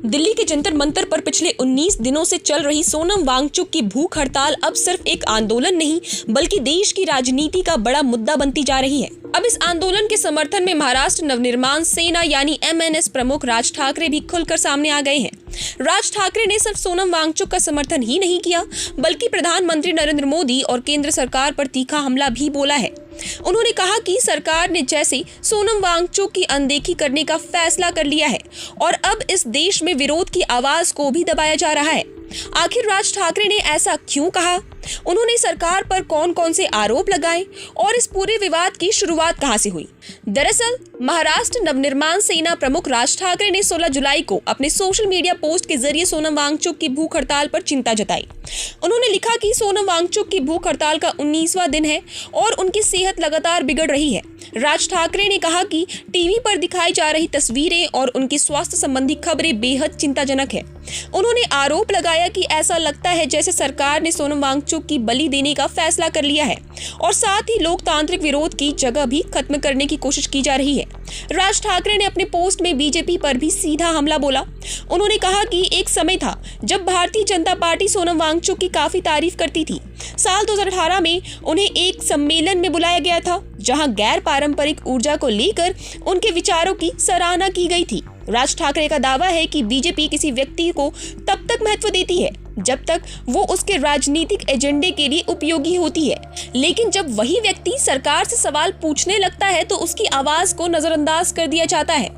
दिल्ली के जंतर मंतर पर पिछले 19 दिनों से चल रही सोनम वांगचुक की भूख हड़ताल अब सिर्फ एक आंदोलन नहीं बल्कि देश की राजनीति का बड़ा मुद्दा बनती जा रही है। अब इस आंदोलन के समर्थन में महाराष्ट्र नवनिर्माण सेना यानी MNS प्रमुख राज ठाकरे भी खुलकर सामने आ गए हैं। राज ठाकरे ने सिर्फ सोनम वांगचुक का समर्थन ही नहीं किया बल्कि प्रधानमंत्री नरेंद्र मोदी और केंद्र सरकार पर तीखा हमला भी बोला है। उन्होंने कहा कि सरकार ने जैसे सोनम वांगचुक की अनदेखी करने का फैसला कर लिया है और अब इस देश में विरोध की आवाज को भी दबाया जा रहा है। आखिर राज ठाकरे ने ऐसा क्यों कहा? उन्होंने सरकार पर कौन कौन से आरोप लगाए और इस पूरे विवाद की शुरुआत कहां से हुई? दरअसल महाराष्ट्र नवनिर्माण सेना प्रमुख राज ठाकरे ने 16 जुलाई को अपने सोशल मीडिया पोस्ट के जरिए सोनम वांगचुक की भूख हड़ताल पर चिंता जताई। उन्होंने लिखा कि सोनम वांगचुक की भूख हड़ताल का 19वां दिन है और उनकी सेहत लगातार बिगड़ रही है। राज ठाकरे ने कहा कि टीवी पर दिखाई जा रही तस्वीरें और उनकी स्वास्थ्य संबंधी खबरें बेहद चिंताजनक है। उन्होंने आरोप लगाया कि ऐसा लगता है जैसे सरकार ने सोनम वांगचुक की बलि देने का फैसला कर लिया है और साथ ही लोकतांत्रिक विरोध की जगह भी खत्म करने की कोशिश की जा रही है। राज ठाकरे ने अपने पोस्ट में बीजेपी पर भी सीधा हमला बोला। उन्होंने कहा कि एक समय था जब भारतीय जनता पार्टी सोनम वांगचुक की काफी तारीफ करती थी। साल 2018 में उन्हें एक सम्मेलन में बुलाया गया था जहां गैर पारंपरिक ऊर्जा को लेकर उनके विचारों की सराहना की गई थी। राज ठाकरे का दावा है कि बीजेपी किसी व्यक्ति को तब तक महत्व देती है जब तक वो उसके राजनीतिक एजेंडे के लिए उपयोगी होती है, लेकिन जब वही व्यक्ति सरकार से सवाल पूछने लगता है तो उसकी आवाज को नजरअंदाज कर दिया जाता है।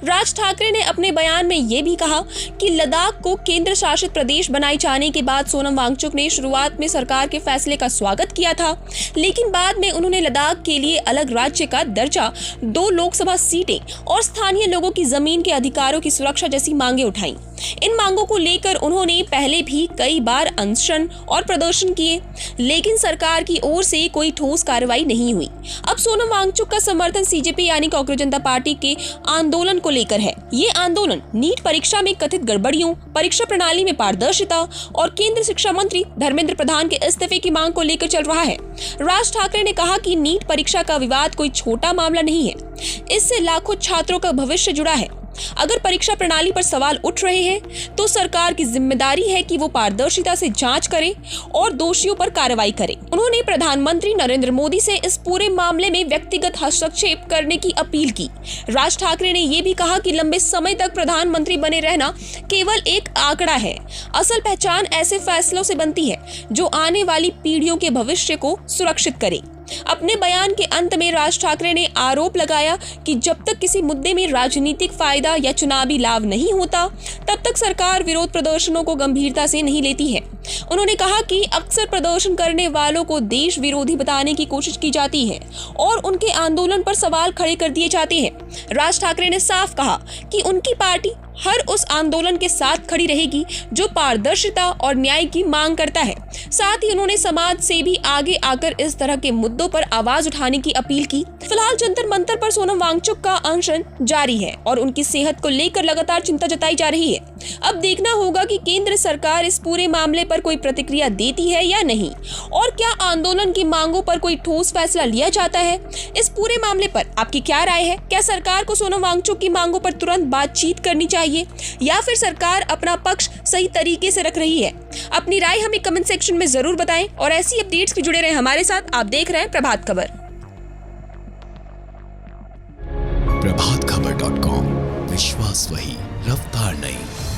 राज ठाकरे ने अपने बयान में ये भी कहा कि लद्दाख को केंद्र शासित प्रदेश बनाए जाने के बाद सोनम वांगचुक ने शुरुआत में सरकार के फैसले का स्वागत किया था, लेकिन बाद में उन्होंने लद्दाख के लिए अलग राज्य का दर्जा, 2 लोकसभा सीटें और स्थानीय लोगों की जमीन के अधिकारों की सुरक्षा जैसी मांगे उठाई। इन मांगों को लेकर उन्होंने पहले भी कई बार अनशन और प्रदर्शन किए, लेकिन सरकार की ओर से कोई ठोस कार्रवाई नहीं हुई। अब सोनम वांगचुक का समर्थन CJP यानी कांग्रेस जनता पार्टी के आंदोलन को लेकर है। ये आंदोलन नीट परीक्षा में कथित गड़बड़ियों, परीक्षा प्रणाली में पारदर्शिता और केंद्र शिक्षा मंत्री धर्मेंद्र प्रधान के इस्तीफे की मांग को लेकर चल रहा है। राज ठाकरे ने कहा कि नीट परीक्षा का विवाद कोई छोटा मामला नहीं है, इससे लाखों छात्रों का भविष्य जुड़ा है। अगर परीक्षा प्रणाली पर सवाल उठ रहे हैं तो सरकार की जिम्मेदारी है कि वो पारदर्शिता से जांच करे और दोषियों पर कार्रवाई करे। उन्होंने प्रधानमंत्री नरेंद्र मोदी से इस पूरे मामले में व्यक्तिगत हस्तक्षेप करने की अपील की। राज ठाकरे ने ये भी कहा कि लंबे समय तक प्रधानमंत्री बने रहना केवल एक आंकड़ा है, असल पहचान ऐसे फैसलों से बनती है जो आने वाली पीढ़ियों के भविष्य को सुरक्षित करे। अपने बयान के अंत में राज ठाकरे ने आरोप लगाया कि जब तक किसी मुद्दे में राजनीतिक फायदा या चुनावी लाभ नहीं होता तब तक सरकार विरोध प्रदर्शनों को गंभीरता से नहीं लेती है। उन्होंने कहा कि अक्सर प्रदर्शन करने वालों को देश विरोधी बताने की कोशिश की जाती है और उनके आंदोलन पर सवाल खड़े कर दिए जाते हैं। राज ठाकरे ने साफ कहा कि उनकी पार्टी हर उस आंदोलन के साथ खड़ी रहेगी जो पारदर्शिता और न्याय की मांग करता है। साथ ही उन्होंने समाज से भी आगे आकर इस तरह के मुद्दों पर आवाज उठाने की अपील की। फिलहाल जंतर मंतर पर सोनम वांगचुक का अनशन जारी है और उनकी सेहत को लेकर लगातार चिंता जताई जा रही है। अब देखना होगा कि केंद्र सरकार इस पूरे मामले पर कोई प्रतिक्रिया देती है या नहीं और क्या आंदोलन की मांगों पर कोई ठोस फैसला लिया जाता है। इस पूरे मामले पर आपकी क्या राय है? क्या सरकार को सोनम वांगचुक की मांगों पर तुरंत बातचीत करनी चाहिए या फिर सरकार अपना पक्ष सही तरीके से रख रही है? अपनी राय हमें कमेंट सेक्शन में जरूर बताएं और ऐसी अपडेट्स के जुड़े रहे हमारे साथ। आप देख रहे हैं प्रभात खबर। प्रभातखबर.com, विश्वास वही, रफ्तार नहीं।